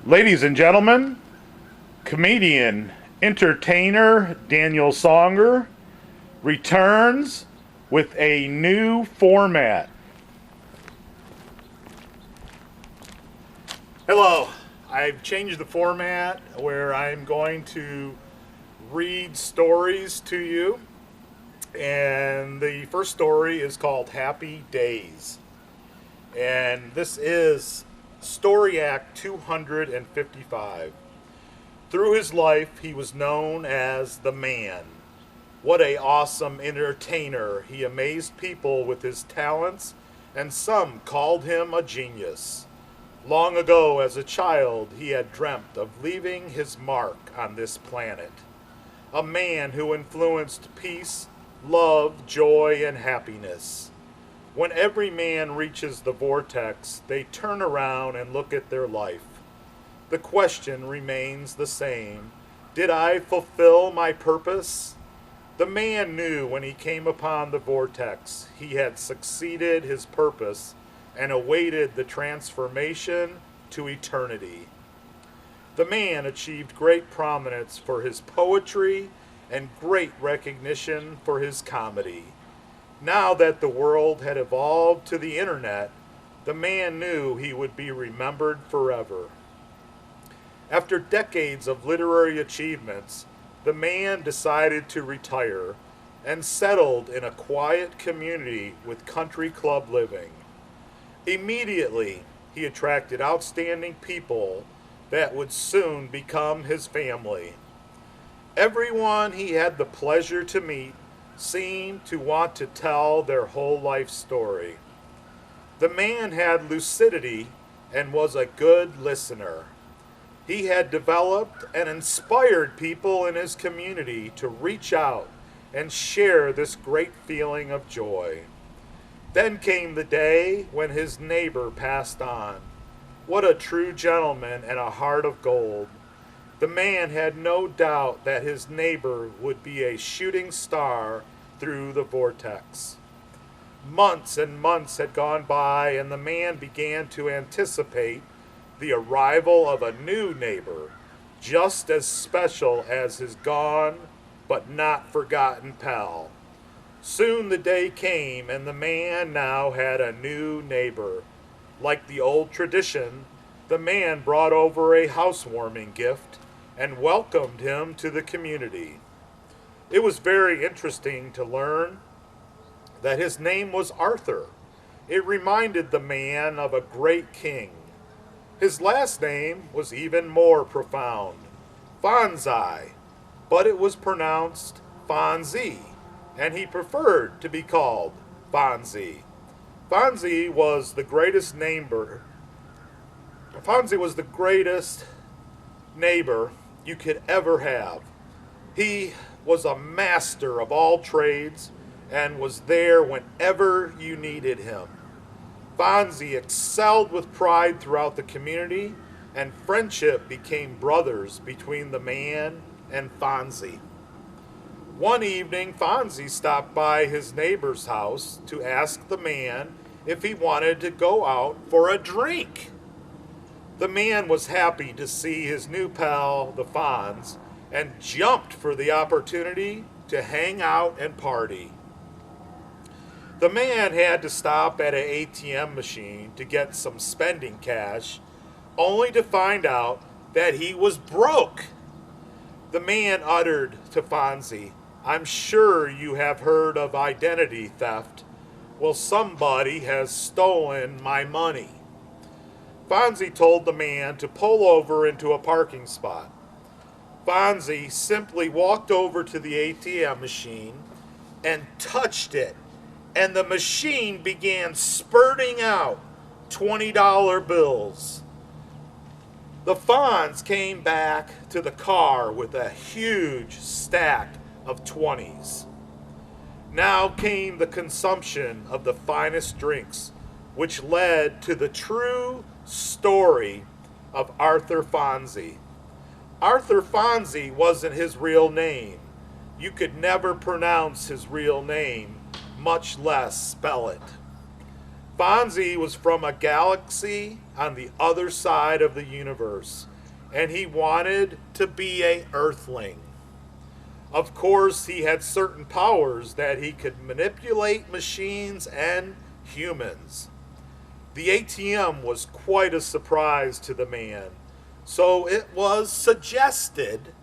Ladies and gentlemen, comedian, entertainer Daniel Songer returns with a new format. Hello, I've changed the format where I'm going to read stories to you. And the first story is called Happy Daze. And this is Story Act 255. Through his life, he was known as the Man. What a awesome entertainer. He amazed people with his talents, and some called him a genius. Long ago, as a child, he had dreamt of leaving his mark on this planet. A man who influenced peace, love, joy, and happiness. When every man reaches the vortex, they turn around and look at their life. The question remains the same. Did I fulfill my purpose? The man knew when he came upon the vortex he had succeeded his purpose and awaited the transformation to eternity. The man achieved great prominence for his poetry and great recognition for his comedy. Now that the world had evolved to the internet, the man knew he would be remembered forever. After decades of literary achievements, the man decided to retire and settled in a quiet community with country club living. Immediately, he attracted outstanding people that would soon become his family. Everyone he had the pleasure to meet seemed to want to tell their whole life story. The man had lucidity and was a good listener. He had developed and inspired people in his community to reach out and share this great feeling of joy. Then came the day when his neighbor passed on. What a true gentleman and a heart of gold. The man had no doubt that his neighbor would be a shooting star through the vortex. Months and months had gone by, and the man began to anticipate the arrival of a new neighbor, just as special as his gone but not forgotten pal. Soon the day came, and the man now had a new neighbor. Like the old tradition, the man brought over a housewarming gift and welcomed him to the community. It was very interesting to learn that his name was Arthur. It reminded the man of a great king. His last name was even more profound, FONZI, but it was pronounced FONZI, and he preferred to be called FONZI. FONZI was the greatest neighbor. FONZI was the greatest neighbor you could ever have. He was a master of all trades and was there whenever you needed him. FONZI excelled with pride throughout the community, and friendship became brothers between the man and FONZI. One evening, FONZI stopped by his neighbor's house to ask the man if he wanted to go out for a drink. The man was happy to see his new pal, the Fonz, and jumped for the opportunity to hang out and party. The man had to stop at an ATM machine to get some spending cash, only to find out that he was broke. The man uttered to FONZI, "I'm sure you have heard of identity theft. Well, somebody has stolen my money." FONZI told the man to pull over into a parking spot. FONZI simply walked over to the ATM machine and touched it, and the machine began spurting out $20 bills. The Fonz came back to the car with a huge stack of 20s. Now came the consumption of the finest drinks, which led to the true story of Arthur FONZI. Arthur FONZI wasn't his real name. You could never pronounce his real name, much less spell it. Fonzie was from a galaxy on the other side of the universe, and he wanted to be a Earthling. Of course, he had certain powers that he could manipulate machines and humans. The ATM was quite a surprise to the man, so it was suggested,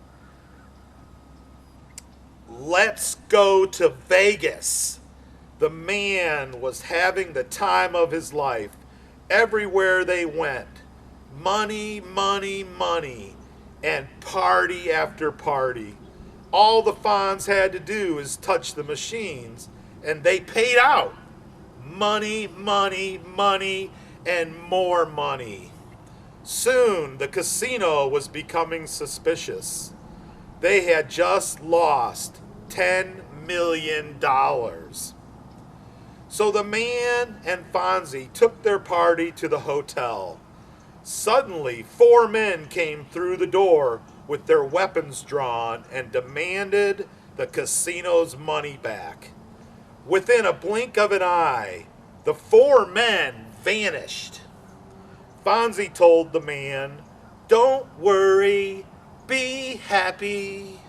let's go to Vegas. The man was having the time of his life. Everywhere they went, money, money, money, and party after party. All the Fonz had to do is touch the machines, and they paid out. Money, money, money, and more money. Soon, the casino was becoming suspicious. They had just lost $10 million. So the man and Fonzie took their party to the hotel. Suddenly, 4 men came through the door with their weapons drawn and demanded the casino's money back. Within a blink of an eye, the 4 men vanished. Fonzie told the man, "Don't worry, be happy."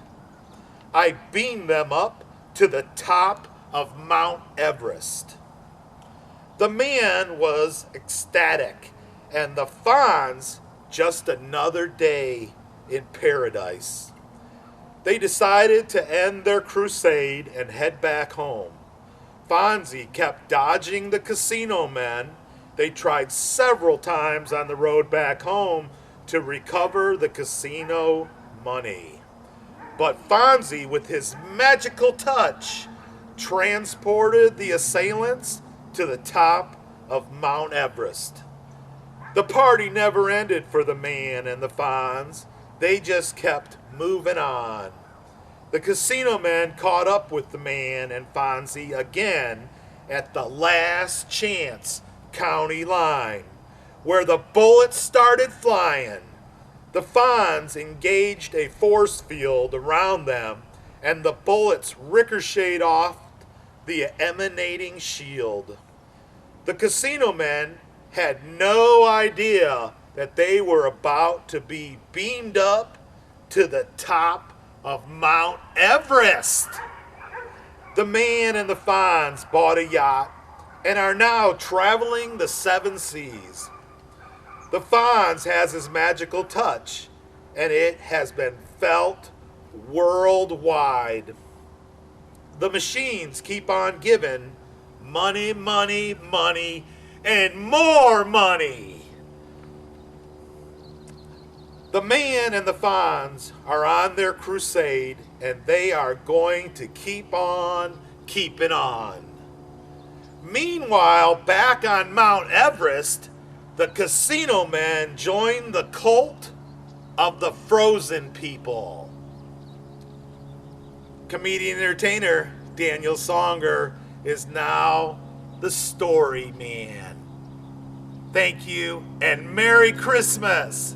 I beamed them up to the top of Mount Everest. The man was ecstatic, and the Fonz just another day in paradise. They decided to end their crusade and head back home. Fonzie kept dodging the casino men. They tried several times on the road back home to recover the casino money. But Fonzie, with his magical touch, transported the assailants to the top of Mount Everest. The party never ended for the man and the Fonz. They just kept moving on. The casino men caught up with the man and Fonzie again at the last chance county line, where the bullets started flying. The Fonz engaged a force field around them, and the bullets ricocheted off the emanating shield. The casino men had no idea that they were about to be beamed up to the top of Mount Everest. The man and the Fonz bought a yacht and are now traveling the 7 seas. The Fonz has his magical touch, and it has been felt worldwide. The machines keep on giving money, money, money, and more money. The man and the Fonz are on their crusade, and they are going to keep on keeping on. Meanwhile, back on Mount Everest, the casino men joined the cult of the frozen people. Comedian entertainer Daniel Songer is now the story man. Thank you, and Merry Christmas!